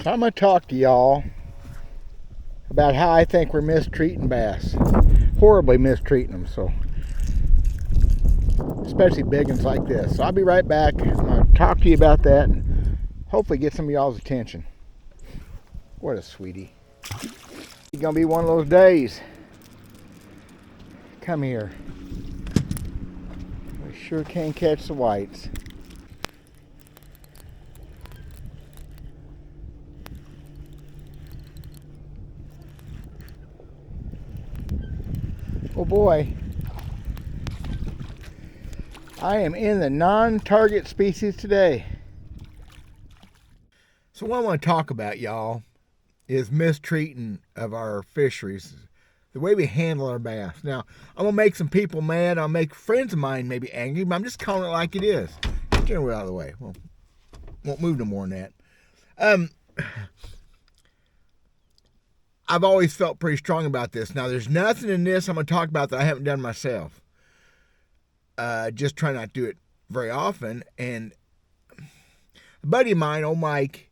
So I'm going to talk to y'all about how I think we're mistreating bass. Horribly mistreating them, so especially big ones like this. So I'll be right back. I'm going to talk to you about that and hopefully get some of y'all's attention. What a sweetie. It's going to be one of those days. Come here. We sure can catch the whites. Oh boy. I am in the non-target species today. So what I want to talk about, y'all, is mistreating of our fisheries. The way we handle our bass. Now, I'm going to make some people mad. I'll make friends of mine maybe angry, but I'm just calling it like it is. Get it out of the way. Well, won't move no more than that. I've always felt pretty strong about this. Now, there's nothing in this I'm going to talk about that I haven't done myself. Just try not to do it very often. And a buddy of mine, old Mike,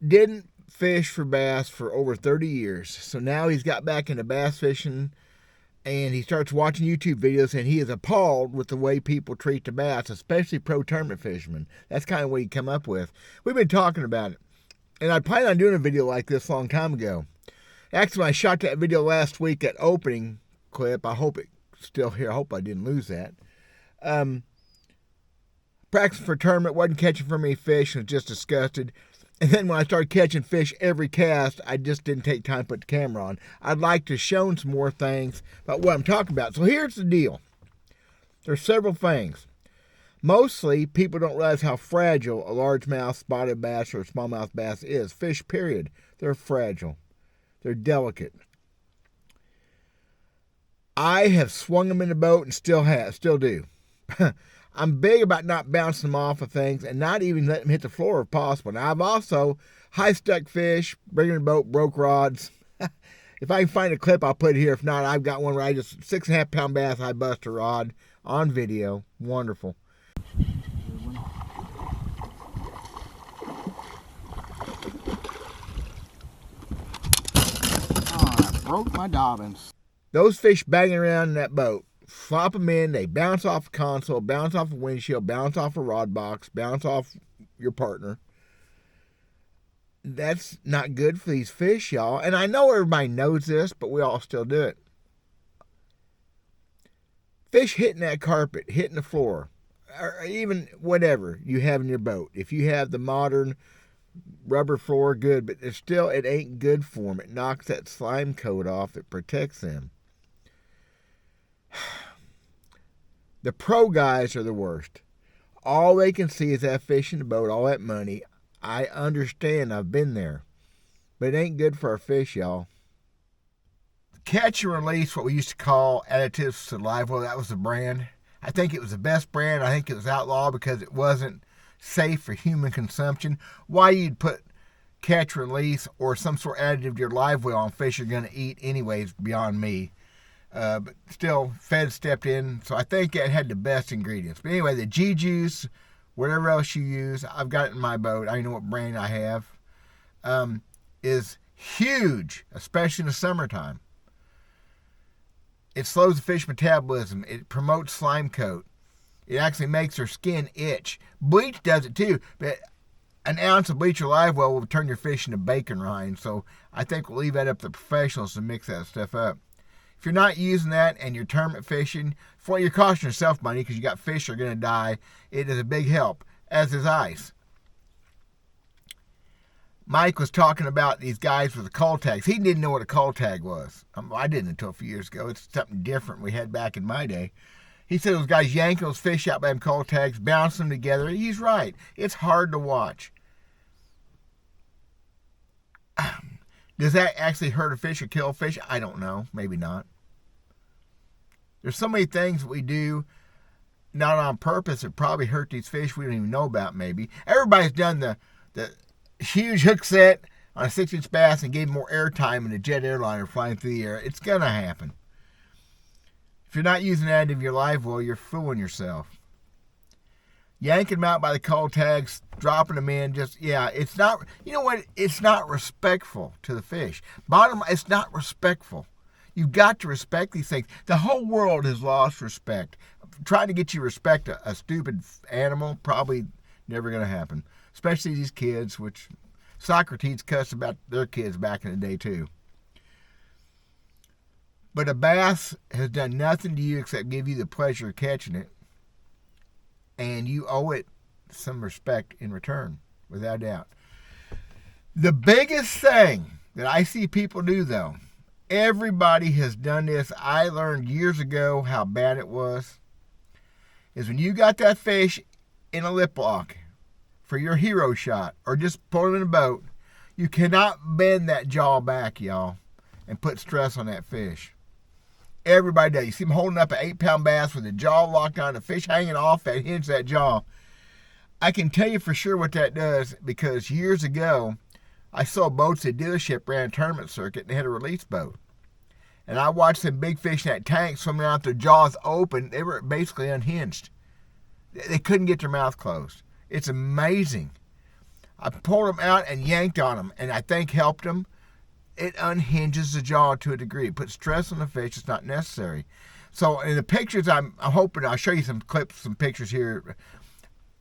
didn't fish for bass for over 30 years. So now he's got back into bass fishing, and he starts watching YouTube videos, and he is appalled with the way people treat the bass, especially pro tournament fishermen. That's kind of what he come up with. We've been talking about it. And I planned on doing a video like this a long time ago. Actually, when I shot that video last week, that opening clip, I hope it's still here. I hope I didn't lose that. Practicing for a tournament, wasn't catching for many fish, was just disgusted. And then when I started catching fish every cast, I just didn't take time to put the camera on. I'd like to show some more things about what I'm talking about. So here's the deal. There's several things. Mostly, people don't realize how fragile a largemouth spotted bass or smallmouth bass is. Fish, period. They're fragile. They're delicate. I have swung them in the boat and still do. I'm big about not bouncing them off of things and not even letting them hit the floor if possible. Now, I've also high-stuck fish, bring them in the boat, broke rods. If I can find a clip, I'll put it here. If not, I've got one where I just 6.5-pound bass, I bust a rod on video. Wonderful. I broke my dobbins. Those fish banging around in that boat, flop them in, they bounce off a console, bounce off a windshield, bounce off a rod box, bounce off your partner. That's not good for these fish, y'all. And I know everybody knows this, but we all still do it. Fish hitting that carpet, hitting the floor, or even whatever you have in your boat. If you have the modern rubber floor, good, but it ain't good for them. It knocks that slime coat off. It protects them. The pro guys are the worst. All they can see is that fish in the boat, all that money. I understand. I've been there. But it ain't good for our fish, y'all. Catch and Release, what we used to call additives to Livewell, that was the brand. I think it was the best brand. I think it was outlawed because it wasn't safe for human consumption. Why you'd put catch release or some sort of additive to your Livewell on fish you're going to eat anyways, beyond me. But still, Fed stepped in, so I think it had the best ingredients. But anyway, the G-Juice, whatever else you use, I've got it in my boat. I know what brand I have. Is huge, especially in the summertime. It slows the fish metabolism. It promotes slime coat. It actually makes their skin itch. Bleach does it too, but an ounce of bleach or Livewell will turn your fish into bacon rind. So I think we'll leave that up to the professionals to mix that stuff up. If you're not using that and you're tournament fishing, you're costing yourself money because you got fish that are going to die. It is a big help, as is ice. Mike was talking about these guys with the call tags. He didn't know what a call tag was. I didn't until a few years ago. It's something different we had back in my day. He said those guys yanking those fish out by them call tags, bouncing them together. He's right. It's hard to watch. Does that actually hurt a fish or kill a fish? I don't know. Maybe not. There's so many things we do not on purpose that probably hurt these fish we don't even know about maybe. Everybody's done the huge hook set on a 6-inch bass and gave more airtime in a jet airliner flying through the air. It's going to happen. If you're not using additive in your Livewell, you're fooling yourself. yanking them out by the cold tags, dropping them in. Just, yeah, it's not, you know what? It's not respectful to the fish. Bottom line, it's not respectful. You've got to respect these things. The whole world has lost respect. Trying to get you to respect a stupid animal, probably never going to happen. Especially these kids, which Socrates cussed about their kids back in the day too. But a bass has done nothing to you except give you the pleasure of catching it. And you owe it some respect in return, without doubt. The biggest thing that I see people do, though, everybody has done this. I learned years ago how bad it was. Is when you got that fish in a lip lock for your hero shot, or just pull it in a boat, you cannot bend that jaw back, y'all, and put stress on that fish. Everybody does. You see them holding up an 8-pound bass with the jaw locked on, the fish hanging off that hinge, that jaw. I can tell you for sure what that does, because years ago, I saw boats at dealership ran a tournament circuit, and they had a release boat. And I watched them big fish in that tank swimming out, their jaws open. They were basically unhinged. They couldn't get their mouth closed. It's amazing. I pulled them out and yanked on them, and I think helped them. It unhinges the jaw to a degree. It puts stress on the fish. It's not necessary. So in the pictures, I'm hoping I'll show you some clips, some pictures here.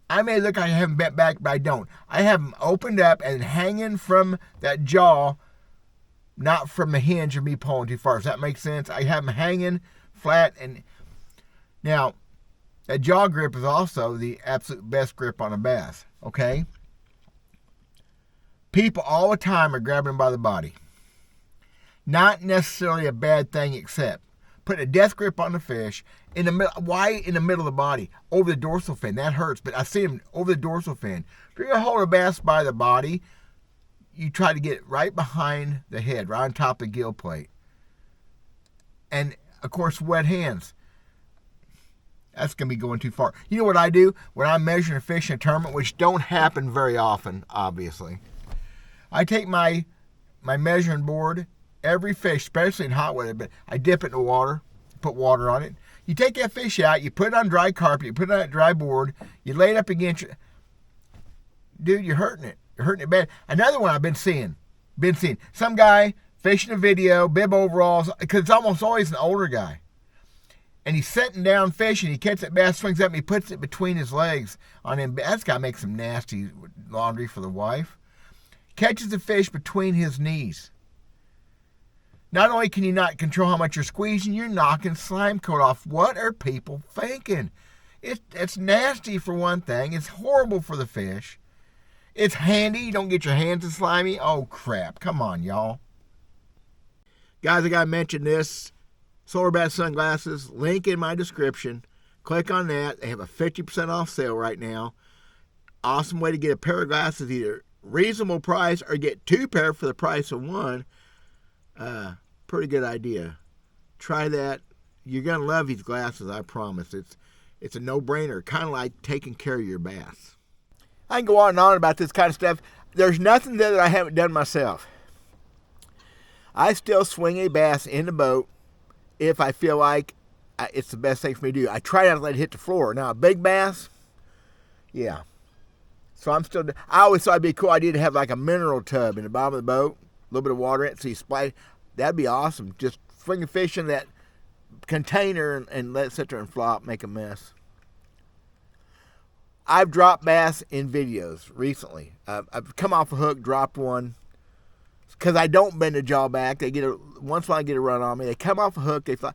I may look like I haven't bent back, but I don't. I have them opened up and hanging from that jaw, not from the hinge or me pulling too far. Does that make sense? I have them hanging flat. And now, that jaw grip is also the absolute best grip on a bass, okay? People all the time are grabbing them by the body. Not necessarily a bad thing, except put a death grip on the fish in the middle. Why in the middle of the body? Over the dorsal fin. That hurts, but I see them over the dorsal fin. If you're going to hold a bass by the body, you try to get it right behind the head, right on top of the gill plate. And, of course, wet hands. That's going to be going too far. You know what I do when I'm measuring a fish in a tournament, which don't happen very often, obviously? I take my measuring board. Every fish, especially in hot weather, but I dip it in the water, put water on it. You take that fish out, you put it on dry carpet, you put it on that dry board, you lay it up against your... Dude, you're hurting it. You're hurting it bad. Another one I've been seeing. Some guy fishing a video, bib overalls, because it's almost always an older guy. And he's sitting down fishing, he catches that bass, swings up, and he puts it between his legs on him. That's got to make some nasty laundry for the wife. Catches the fish between his knees. Not only can you not control how much you're squeezing, you're knocking slime coat off. What are people thinking? It's nasty for one thing. It's horrible for the fish. It's handy. You don't get your hands in slimy. Oh, crap. Come on, y'all. Guys, I got to mention this. Solar Bat sunglasses. Link in my description. Click on that. They have a 50% off sale right now. Awesome way to get a pair of glasses, either reasonable price or get 2 pair for the price of 1. Pretty good idea. Try that. You're going to love these glasses, I promise. It's a no-brainer, kind of like taking care of your bass. I can go on and on about this kind of stuff. There's nothing there that I haven't done myself. I still swing a bass in the boat if I feel like it's the best thing for me to do. I try not to let it hit the floor. Now, a big bass, yeah. So I always thought it'd be a cool idea to have like a mineral tub in the bottom of the boat, a little bit of water in it, so you splash. That'd be awesome. Just swing a fish in that container and let it sit there and flop, make a mess. I've dropped bass in videos recently. I've come off a hook, dropped one, because I don't bend the jaw back. Once in a while I get a run on me. They come off a hook, they fly.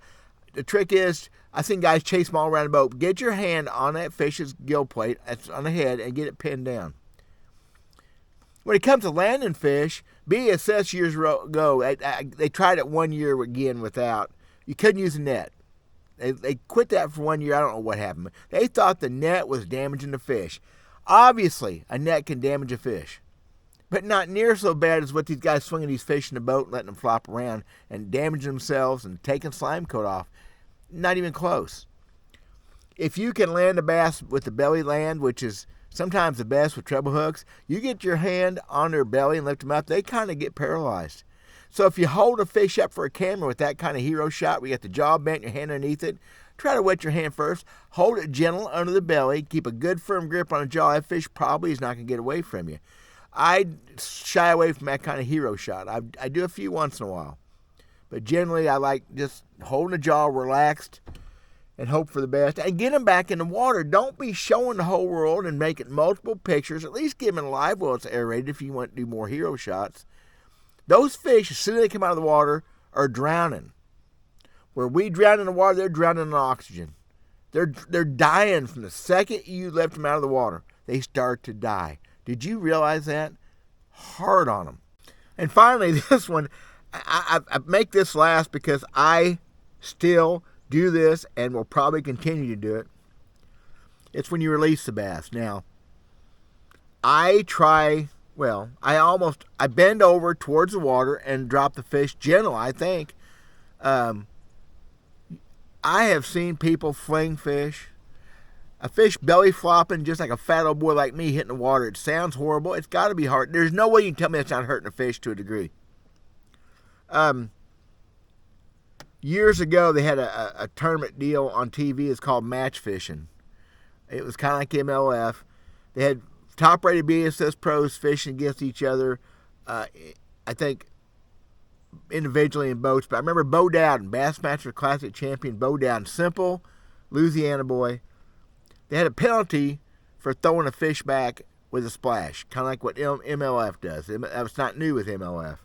The trick is, I've seen guys chase them all around the boat. Get your hand on that fish's gill plate, that's on the head, and get it pinned down. When it comes to landing fish, B.A.S.S years ago, they tried it 1 year again without. You couldn't use a net. They quit that for 1 year. I don't know what happened. They thought the net was damaging the fish. Obviously, a net can damage a fish, but not near so bad as what these guys swinging these fish in the boat and letting them flop around and damaging themselves and taking slime coat off. Not even close. If you can land a bass with the belly land, which is sometimes the best with treble hooks, you get your hand on their belly and lift them up, they kind of get paralyzed. So if you hold a fish up for a camera with that kind of hero shot, where you got the jaw bent, your hand underneath it, try to wet your hand first. Hold it gentle under the belly. Keep a good firm grip on the jaw. That fish probably is not going to get away from you. I shy away from that kind of hero shot. I do a few once in a while. But generally, I like just holding the jaw relaxed and hope for the best. And get them back in the water. Don't be showing the whole world and making multiple pictures. At least give them a Livewell that's aerated if you want to do more hero shots. Those fish, as soon as they come out of the water, are drowning. Where we drown in the water, they're drowning in oxygen. They're dying from the second you left them out of the water. They start to die. Did you realize that? Hard on them. And finally, this one, I make this last because I still do this and will probably continue to do it. It's when you release the bass. Now, I bend over towards the water and drop the fish gentle, I think. I have seen people fling fish. A fish belly flopping just like a fat old boy like me hitting the water. It sounds horrible. It's got to be hard. There's no way you can tell me it's not hurting a fish to a degree. Years ago, they had a tournament deal on TV. It's called match fishing. It was kind of like MLF. They had top-rated B.A.S.S pros fishing against each other. I think individually in boats. But I remember Bo Dowden, Bassmaster Classic champion Bo Dowden, simple Louisiana boy. They had a penalty for throwing a fish back with a splash, kind of like what MLF does. That's not new with MLF.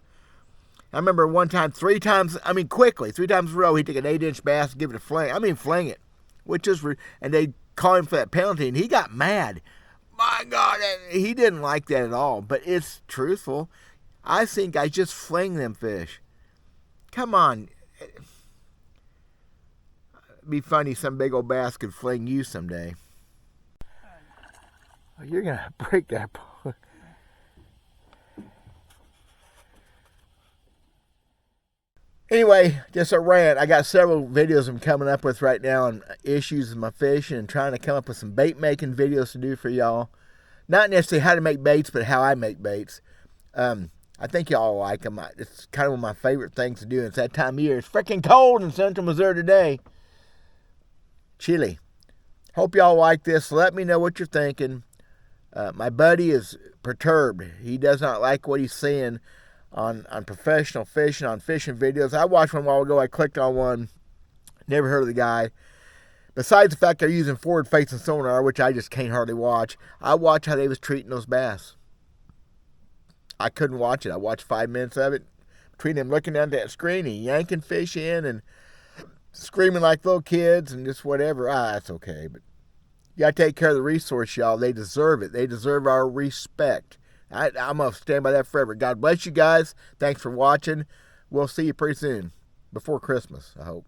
I remember one time, three times in a row, he took an 8-inch bass and give it a fling. Fling it. And they called him for that penalty, and he got mad. My God, he didn't like that at all, but it's truthful. I've seen guys just fling them fish. Come on. It'd be funny some big old bass could fling you someday. Oh, you're going to break that. Anyway, just a rant. I got several videos I'm coming up with right now on issues with my fishing and trying to come up with some bait making videos to do for y'all. Not necessarily how to make baits, but how I make baits. I think y'all like them. It's kind of one of my favorite things to do. It's that time of year. It's freaking cold in central Missouri today. Chilly. Hope y'all like this. Let me know what you're thinking. My buddy is perturbed. He does not like what he's seeing on professional fishing, on fishing videos. I watched one a while ago. I clicked on one. Never heard of the guy. Besides the fact they're using forward-facing sonar, which I just can't hardly watch, I watched how they was treating those bass. I couldn't watch it. I watched 5 minutes of it. Between them looking down at that screen and yanking fish in and screaming like little kids and just whatever. That's okay. But you got to take care of the resource, y'all. They deserve it. They deserve our respect. I'm going to stand by that forever. God bless you guys. Thanks for watching. We'll see you pretty soon. Before Christmas, I hope.